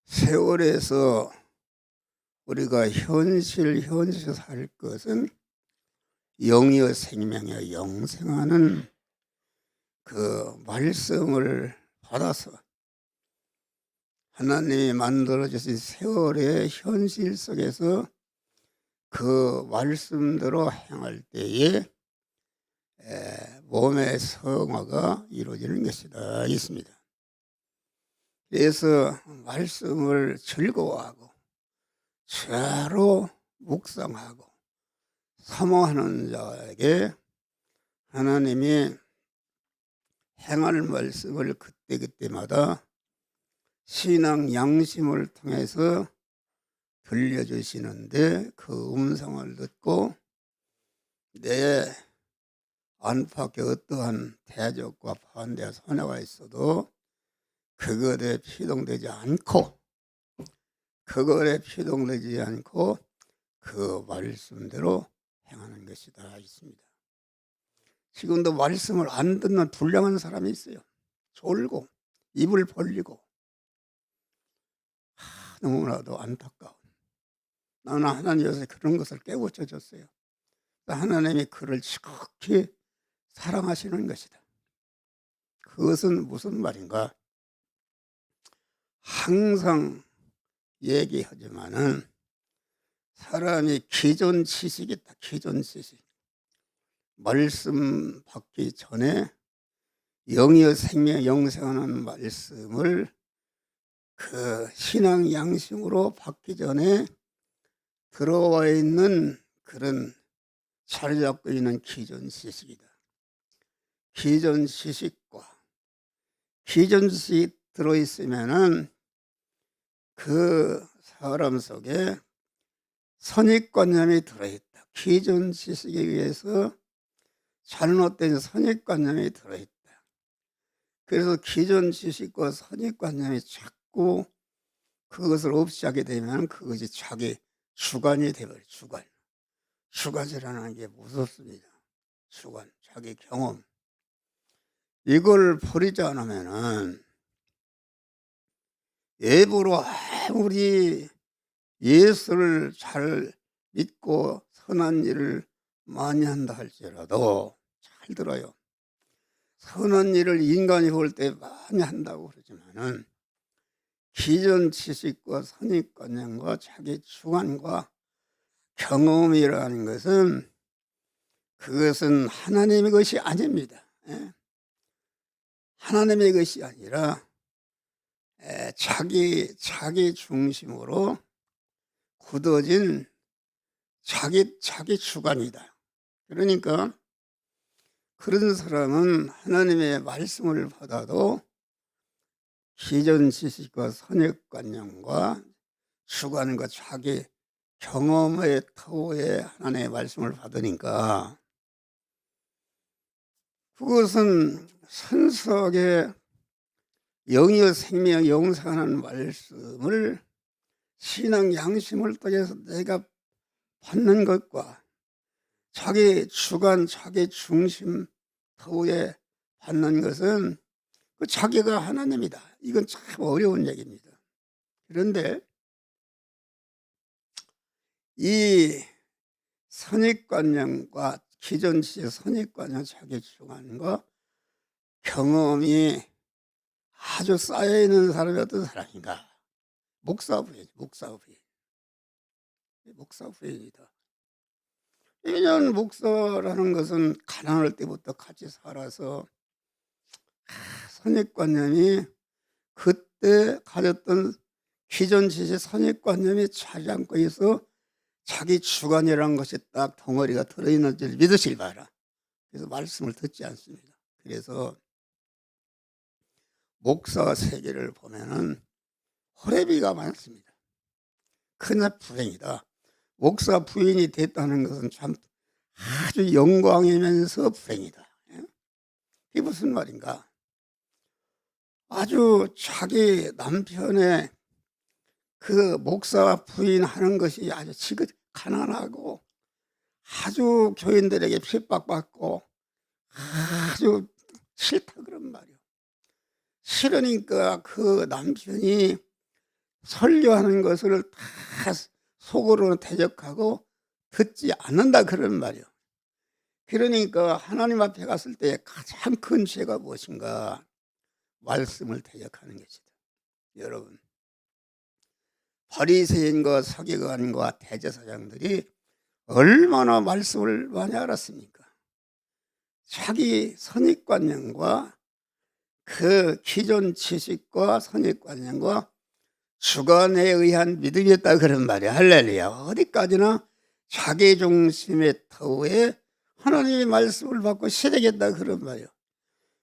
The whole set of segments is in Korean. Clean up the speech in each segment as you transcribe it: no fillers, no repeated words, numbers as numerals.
세월에서 우리가 현실 살 것은 영이여 생명이여 영생하는 그 말씀을 받아서 하나님이 만들어 주신 세월의 현실 속에서 그 말씀대로 행할 때에 몸의 성화가 이루어지는 것이다 있습니다. 그래서 말씀을 즐거워하고 죄로 묵상하고 사모하는 자에게 하나님이 행할 말씀을 그때그때마다 신앙 양심을 통해서 들려주시는데 그 음성을 듣고 내 안팎에 어떠한 대적과 반대 손해가 있어도 그것에 피동되지 않고 그 말씀대로 행하는 것이다 있습니다. 지금도 말씀을 안 듣는 불량한 사람이 있어요. 졸고 입을 벌리고 너무나도 안타까운. 나는 하나님께서 그런 것을 깨우쳐 줬어요. 하나님이 그를 지극히 사랑하시는 것이다. 그것은 무슨 말인가? 항상 얘기하지만은 사람이 기존 지식이 있다. 기존 지식. 말씀 받기 전에 영이여 생명 영생하는 말씀을 그 신앙 양심으로 받기 전에 들어와 있는 그런 자리 잡고 있는 기존 지식이다. 기존 지식이 들어있으면은 그 사람 속에 선입관념이 들어있다. 기존 지식에 의해서 잘못된 선입관념이 들어있다. 그래서 기존 지식과 선입관념이 자꾸 그것을 없이 하게 되면 그것이 자기 주관이 되어버려요. 주관이라는 게 무섭습니다. 주관, 자기 경험. 이걸 버리지 않으면은 예부로 아무리 예수를 잘 믿고 선한 일을 많이 한다 할지라도 잘 들어요. 선한 일을 인간이 볼 때 많이 한다고 그러지만은 기존 지식과 선입관념과 자기 주관과 경험이라는 것은 그것은 하나님의 것이 아닙니다. 하나님의 것이 아니라 자기 중심으로 굳어진 자기 주관이다. 그러니까 그런 사람은 하나님의 말씀을 받아도 기존 지식과 선입관념과 주관과 자기 경험의 터에 하나님의 말씀을 받으니까 그것은 선석의 영이여 생명 영생하는 말씀을 신앙 양심을 통해서 내가 받는 것과 자기 주관, 자기 중심 터에 받는 것은 그 자기가 하나님이다. 이건 참 어려운 얘기입니다. 그런데 이 선입관념과 기존 지식 선입관념 자기 주관과 경험이 아주 쌓여있는 사람이 어떤 사람인가? 목사 부인이다. 왜냐하면 목사라는 것은 가난할 때부터 같이 살아서 선입관념이 그때 가졌던 기존 지식 선입관념이 차지 않고 있어 자기 주관이라는 것이 딱 덩어리가 들어있는 줄 믿으실 바라. 그래서 말씀을 듣지 않습니다. 그래서 목사 세계를 보면은 호래비가 많습니다. 큰일 불행이다. 목사 부인이 됐다는 것은 참 아주 영광이면서 불행이다. 이게 무슨 말인가? 아주 자기 남편의 그 목사 부인 하는 것이 아주 지긋 가난하고 아주 교인들에게 핍박받고 아주 싫다 그런 말이요. 싫으니까 그 남편이 설교하는 것을 다 속으로는 대적하고 듣지 않는다 그런 말이요. 그러니까 하나님 앞에 갔을 때 가장 큰 죄가 무엇인가? 말씀을 대적하는 것이다. 여러분, 바리새인과 서기관과 대제사장들이 얼마나 말씀을 많이 알았습니까? 자기 선입관념과 그 기존 지식과 선입관념과 주관에 의한 믿음이었다 그런 말이야. 할렐루야. 어디까지나 자기 중심의 터에 하나님의 말씀을 받고 실행했다 그런 말이야.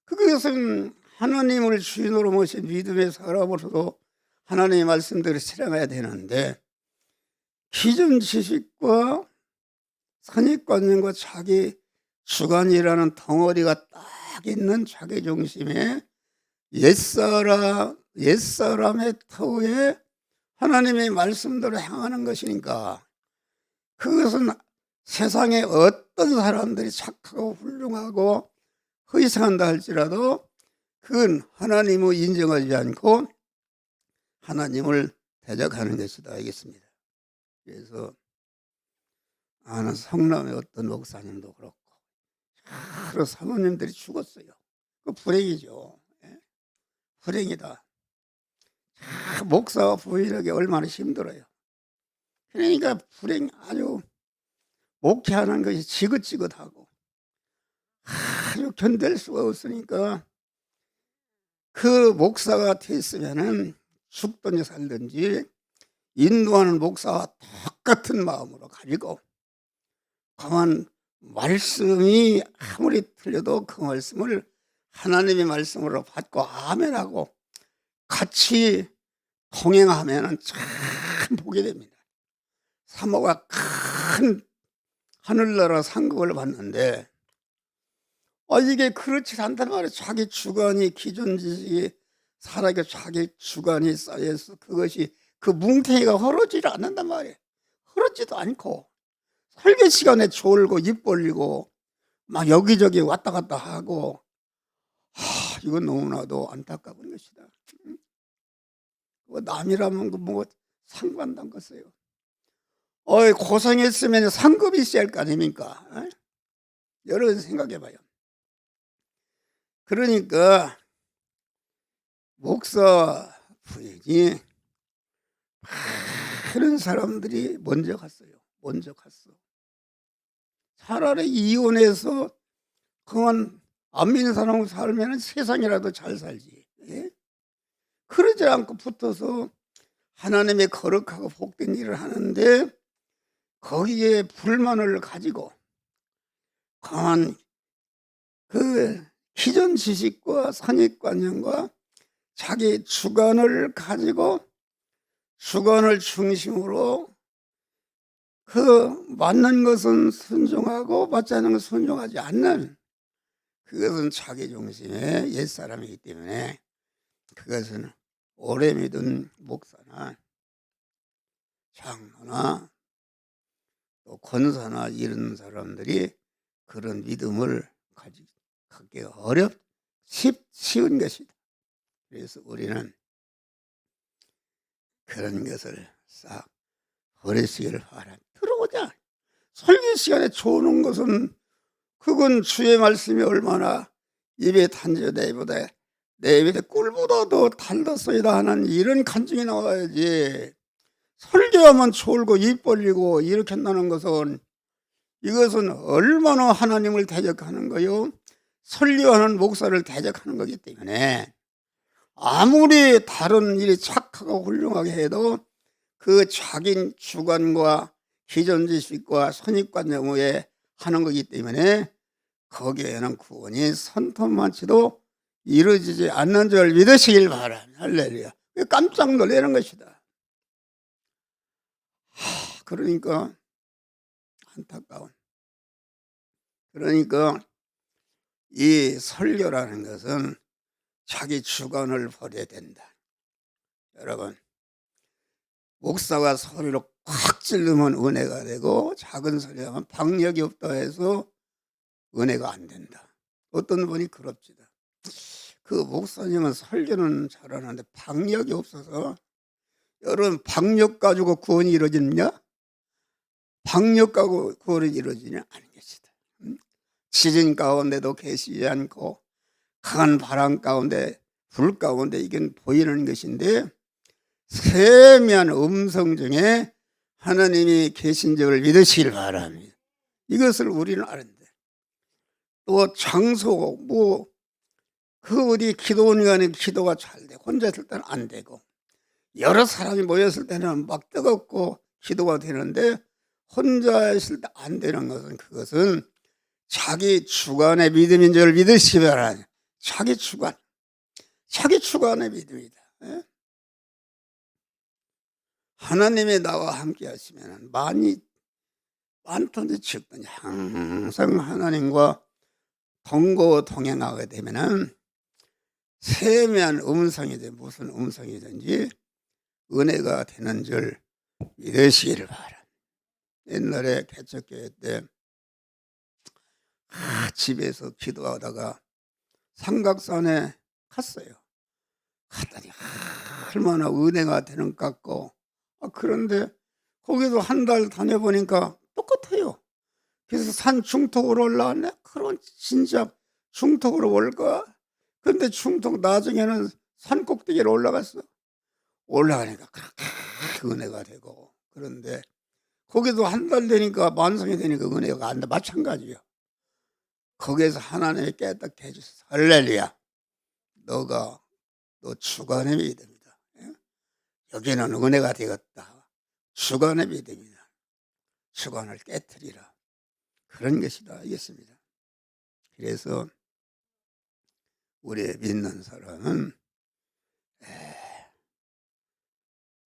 그것은 하나님을 주인으로 모신 믿음의 사람으로도 하나님의 말씀대로 실행해야 되는데, 기존 지식과 선입관념과 자기 주관이라는 덩어리가 딱 있는 자기 중심의 옛사람의 터에 하나님의 말씀대로 행하는 것이니까, 그것은 세상에 어떤 사람들이 착하고 훌륭하고 희생한다 할지라도 그건 하나님을 인정하지 않고 하나님을 대적하는 것이다 알겠습니다. 그래서 아는 성남의 어떤 목사님도 그렇고 여러 사모님들이 죽었어요. 그 불행이죠. 예? 불행이다. 목사가 부인하기 얼마나 힘들어요. 그러니까 불행, 아주 목회하는 것이 지긋지긋하고 아주 견딜 수가 없으니까 그 목사가 됐으면은 죽든지 살든지 인도하는 목사와 똑같은 마음으로 가지고, 다만 말씀이 아무리 틀려도 그 말씀을 하나님의 말씀으로 받고 아멘하고 같이 동행하면 참 복이 됩니다. 사모가 큰 하늘나라 상급을 받는데, 이게 그렇지 않단 말이에요. 자기 주관이, 기존 지식이 살아있고 자기 주관이 쌓여서 그것이 그 뭉탱이가 흐르지를 않는단 말이에요. 흐르지도 않고 설교 시간에 졸고 입 벌리고 막 여기저기 왔다 갔다 하고, 이건 너무나도 안타까운 것이다. 남이라면 뭐 상관도 안 갔어요. 고생했으면 상급이 있어야 할 거 아닙니까? 여러분 생각해봐요. 그러니까 목사 부인이 많은 사람들이 먼저 갔어요. 먼저 갔어. 차라리 이혼해서 그만 안 믿는 사람하고 살면 세상이라도 잘 살지. 예? 그러지 않고 붙어서 하나님의 거룩하고 복된 일을 하는데, 거기에 불만을 가지고 그만 그 기존 지식과 선입관념과 자기 주관을 가지고 주관을 중심으로 그 맞는 것은 순종하고 맞지 않는 것은 순종하지 않는, 그것은 자기 중심의 옛사람이기 때문에 그것은 오래 믿은 목사나 장로나 또 권사나 이런 사람들이 그런 믿음을 갖기가 쉬운 것이다. 그래서 우리는 그런 것을 싹 버리시기를 바랍니다. 들어오자. 설교 시간에 좋은 것은 그건 주의 말씀이 얼마나 입에 단지 내 입에 꿀보다 더 달랐어이다 하는 이런 간증이 나와야지. 설교하면 졸고 입 벌리고 이렇게 한다는 것은, 이것은 얼마나 하나님을 대적하는 거요, 설교하는 목사를 대적하는 거기 때문에 아무리 다른 일이 착하고 훌륭하게 해도 그 자기 주관과 기존 지식과 선입관념에 하는 거기 때문에 거기에는 구원이 손톱만치도 이루어지지 않는 줄 믿으시길 바랍니다. 할렐루야. 깜짝 놀라는 것이다. 그러니까 안타까운, 그러니까 이 설교라는 것은 자기 주관을 버려야 된다. 여러분, 목사가 소리로 꽉 찌르면 은혜가 되고 작은 소리하면 박력이 없다 해서 은혜가 안 된다. 어떤 분이 그럽시다. 그 목사님은 설교는 잘하는데 박력이 없어서 여러분, 박력 가지고 구원이 이루어지느냐? 박력 가지고 구원이 이루어지냐? 아닌 것이다. 지진 가운데도 계시지 않고 강한 바람 가운데, 불 가운데 이건 보이는 것인데, 세미한 음성 중에 하나님이 계신 적을 믿으시길 바랍니다. 이것을 우리는 아는데, 또 장소, 그 어디 기도원이 가는 기도가 잘 돼. 혼자 있을 때는 안 되고, 여러 사람이 모였을 때는 막 뜨겁고 기도가 되는데, 혼자 있을 때 안 되는 것은, 그것은 자기 주관의 믿음인 줄 믿으시기 바랍니다. 자기 주관의 믿음이다. 예? 하나님이 나와 함께 하시면 많든지 적든지 항상 하나님과 동행하게 되면은 세미한 음성이든 무슨 음성이든지 은혜가 되는 줄 믿으시기를 바랍니다. 옛날에 개척교회 때 집에서 기도하다가 삼각산에 갔어요. 갔더니 얼마나 은혜가 되는 것 같고, 그런데 거기도 한 달 다녀보니까 똑같아요. 그래서 산 중턱으로 올라왔네. 그런 진짜 중턱으로 올까? 근데 중턱 나중에는 산 꼭대기로 올라갔어. 올라가니까 그렇게 은혜가 되고, 그런데 거기도 한 달 되니까 만성이 되니까 은혜가 안 돼. 마찬가지요. 거기에서 하나님이 깨닫게 해주셔서 할렐루야, 너 주관의 믿음이다. 예? 여기는 은혜가 되었다. 주관의 믿음이다. 주관을 깨트리라. 그런 것이다. 알겠습니다. 그래서 우리 믿는 사람은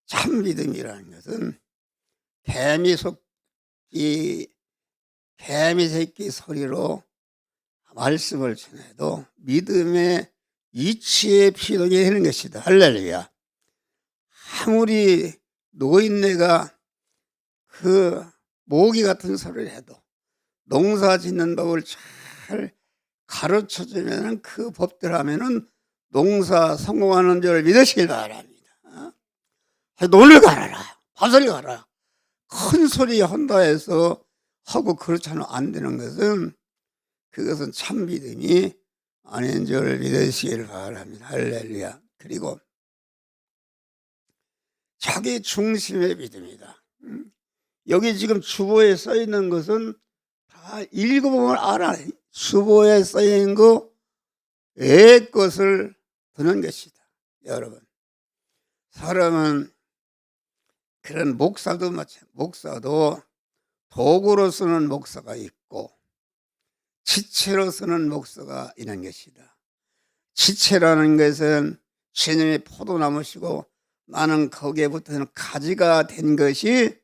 참 믿음이라는 것은 개미 새끼 소리로 말씀을 전해도 믿음의 이치에 피동이 되는 것이다. 할렐루야. 아무리 노인네가 그 모기 같은 소리를 해도 농사 짓는 법을 잘 가르쳐주면 그 법대로 하면은 농사 성공하는 줄 믿으시길 바랍니다. 논을 갈아라, 밭을 갈아라, 큰 소리 한다 해서 하고 그렇지 않으면 안 되는 것은, 그것은 참 믿음이 아닌 줄 믿으시길 바랍니다. 할렐루야. 그리고 자기 중심의 믿음이다. 여기 지금 주보에 써 있는 것은 다 읽어보면 알아. 주보에 써 있는 거 내 것을 드는 것이다. 여러분, 사람은 그런 목사도 도구로 쓰는 목사가 있고 지체로 쓰는 목사가 있는 것이다. 지체라는 것은 주님이 포도나무시고 나는 거기에 붙어있는 가지가 된 것이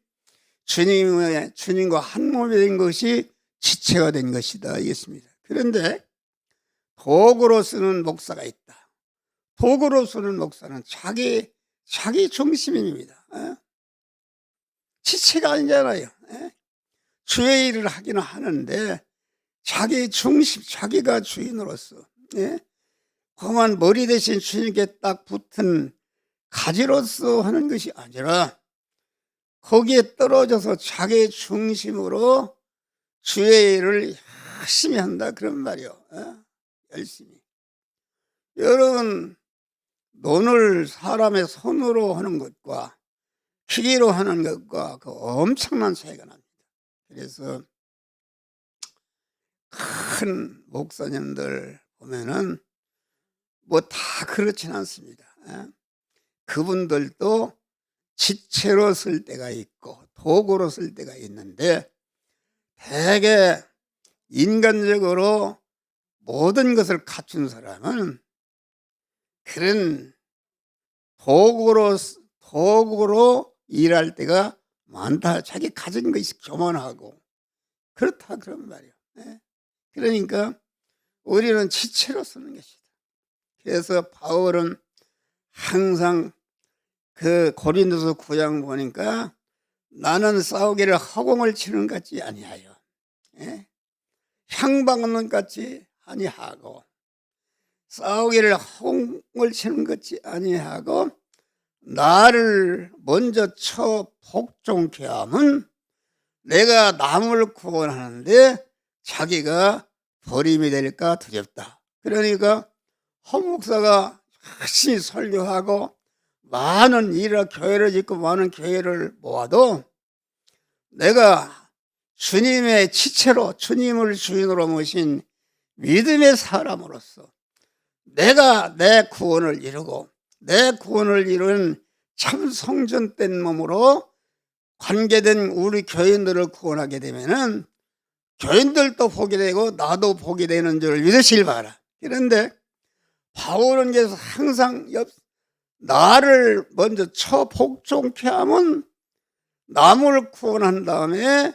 주님과 한 몸이 된 것이 지체가 된 것이다. 알겠습니다. 그런데 도구로 쓰는 목사가 있다. 도구로 쓰는 목사는 자기 중심입니다. 지체가 아니잖아요. 주의 일을 하기는 하는데 자기 중심, 자기가 주인으로서, 그만 머리 대신 주님께 딱 붙은 가지로서 하는 것이 아니라 거기에 떨어져서 자기 중심으로 주의 일을 열심히 한다. 그런 말이요. 열심히. 여러분, 논을 사람의 손으로 하는 것과 기계로 하는 것과 그 엄청난 차이가 납니다. 그래서 큰 목사님들 보면은 뭐 다 그렇진 않습니다. 그분들도 지체로 쓸 때가 있고 도구로 쓸 때가 있는데, 대개 인간적으로 모든 것을 갖춘 사람은 그런 도구로 일할 때가 많다. 자기 가진 것이 교만하고 그렇다, 그런 말이에요. 그러니까 우리는 지체로 쓰는 것이다. 그래서 바울은 항상 그 고린도서 9장 보니까 나는 싸우기를 허공을 치는 것 같지 아니하여, 향방하는 것 같지 아니하고, 싸우기를 허공을 치는 것 같지 아니하고 나를 먼저 쳐 복종케 함은 내가 남을 구원하는데 자기가 버림이 될까 두렵다. 그러니까 헌 목사가 열심히 설교하고 많은 일을 교회를 짓고 많은 교회를 모아도 내가 주님의 지체로 주님을 주인으로 모신 믿음의 사람으로서 내가 내 구원을 이루고 내 구원을 이룬 참 성전된 몸으로 관계된 우리 교인들을 구원하게 되면은 교인들도 복이 되고 나도 복이 되는 줄 믿으시길 바라. 그런데 바울은 계속 항상 나를 먼저 쳐 복종케 하면 남을 구원한 다음에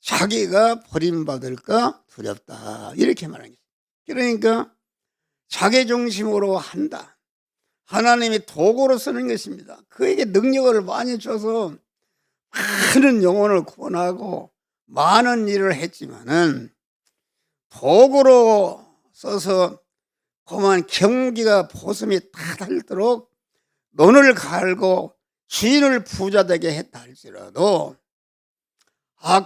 자기가 버림받을까 두렵다. 이렇게 말하는 거죠. 그러니까 자기 중심으로 한다. 하나님이 도구로 쓰는 것입니다. 그에게 능력을 많이 줘서 많은 영혼을 구원하고 많은 일을 했지만은 도구로 써서 그만 경기가 보슴이 다 닳도록 논을 갈고 주인을 부자되게 했다 할지라도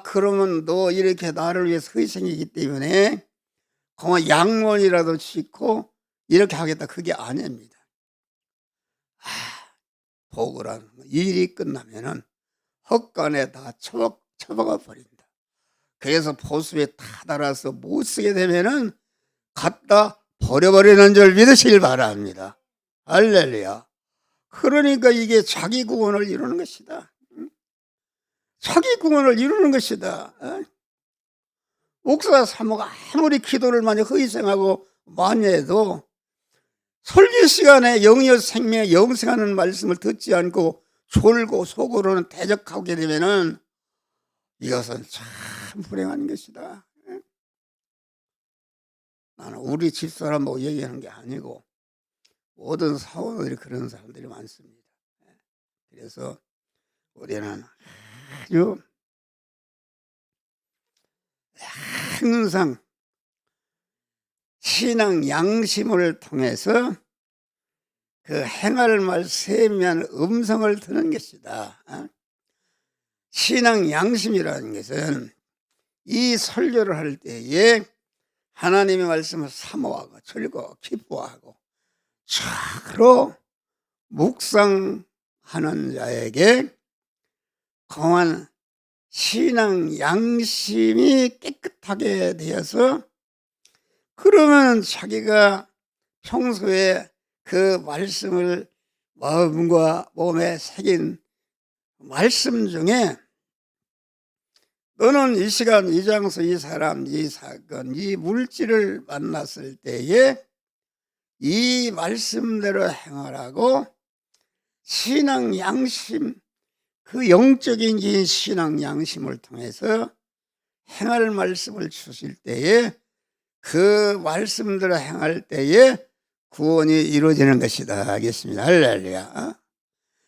그러면 너 이렇게 나를 위해서 희생이기 때문에 그만 양문이라도 짓고 이렇게 하겠다. 그게 아닙니다. 도구란 일이 끝나면은 헛간에 다 처박아 버린다. 그래서 보습에 다 달아서 못 쓰게 되면은 갖다 버려버리는 줄 믿으시길 바랍니다. 할렐루야. 그러니까 이게 자기 구원을 이루는 것이다. 자기 구원을 이루는 것이다. 목사 사모가 아무리 기도를 많이 희생하고 많이 해도 설교 시간에 영역 생명 영생하는 말씀을 듣지 않고 졸고 속으로는 대적하게 되면은 이것은 참 불행한 것이다. 나는 우리 집사람 보고 얘기하는 게 아니고 모든 사원들이 그런 사람들이 많습니다. 그래서 우리는 아주 항상 신앙 양심을 통해서 그 행할 말 세미한 음성을 듣는 것이다. 신앙 양심이라는 것은 이 설교를 할 때에 하나님의 말씀을 사모하고 즐거워 기뻐하고 서로 묵상하는 자에게 강한 신앙 양심이 깨끗하게 되어서 그러면 자기가 평소에 그 말씀을 마음과 몸에 새긴 말씀 중에 너는 이 시간 이 장소 이 사람 이 사건 이 물질을 만났을 때에 이 말씀대로 행하라고 신앙 양심 그 영적인 신앙 양심을 통해서 행할 말씀을 주실 때에 그 말씀대로 행할 때에 구원이 이루어지는 것이다 하겠습니다. 할렐루야.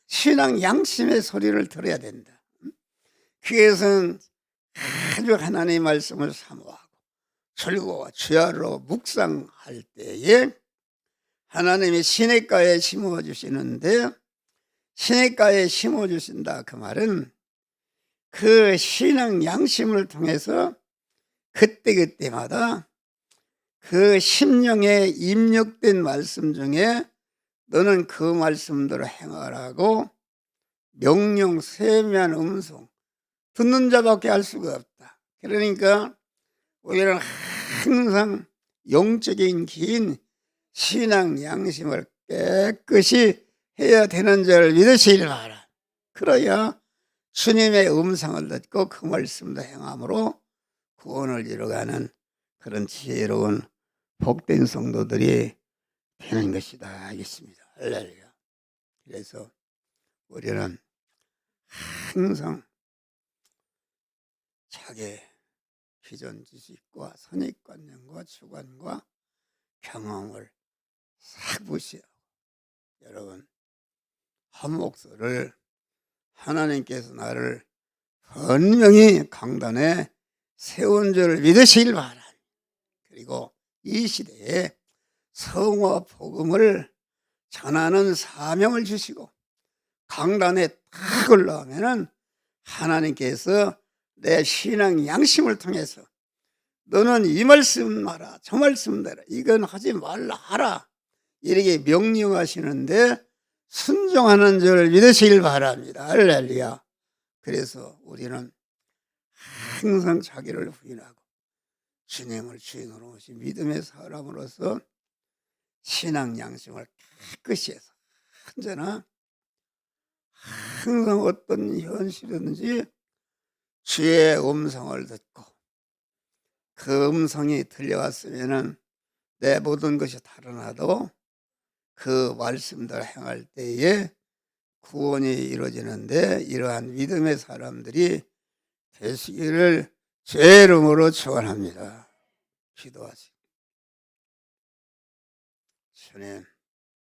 신앙 양심의 소리를 들어야 된다. 그것은 아주 하나님의 말씀을 사모하고 즐거워 주야로 묵상할 때에 하나님이 시냇가에 심어주시는데 시냇가에 심어주신다 그 말은 그 신앙 양심을 통해서 그때그때마다 그 심령에 입력된 말씀 중에 너는 그 말씀대로 행하라고 명령 세미한 음성 듣는 자밖에 알 수가 없다. 그러니까 우리는 항상 영적인 긴 신앙 양심을 깨끗이 해야 되는 줄 믿으시길 바라. 그래야 주님의 음성을 듣고 그 말씀도 행함으로 구원을 이루어가는 그런 지혜로운 복된 성도들이 되는 것이다 하겠습니다. 할렐루야. 그래서 우리는 항상 자기 기존 지식과 선입관념과 주관과 경험을 싹 무시하고 여러분 한 목소를 하나님께서 나를 분명히 강단에 세운 줄 믿으시길 바라. 그리고 이 시대에 성화 복음을 전하는 사명을 주시고 강단에 딱 올라오면은 하나님께서 내 신앙 양심을 통해서 너는 이 말씀 하라, 저 말씀 해라, 이건 하지 말라 하라, 이렇게 명령하시는데 순종하는 줄 믿으시길 바랍니다. 할렐루야. 그래서 우리는 항상 자기를 부인하고 주님을 주인으로 오신 믿음의 사람으로서 신앙 양심을 깨끗이 해서 언제나 항상 어떤 현실이든지 주의 음성을 듣고 그 음성이 들려왔으면은 내 모든 것이 달아나도 그 말씀들 행할 때에 구원이 이루어지는데 이러한 믿음의 사람들이 되시기를 주의 이름으로 축원합니다. 기도하시고 주님,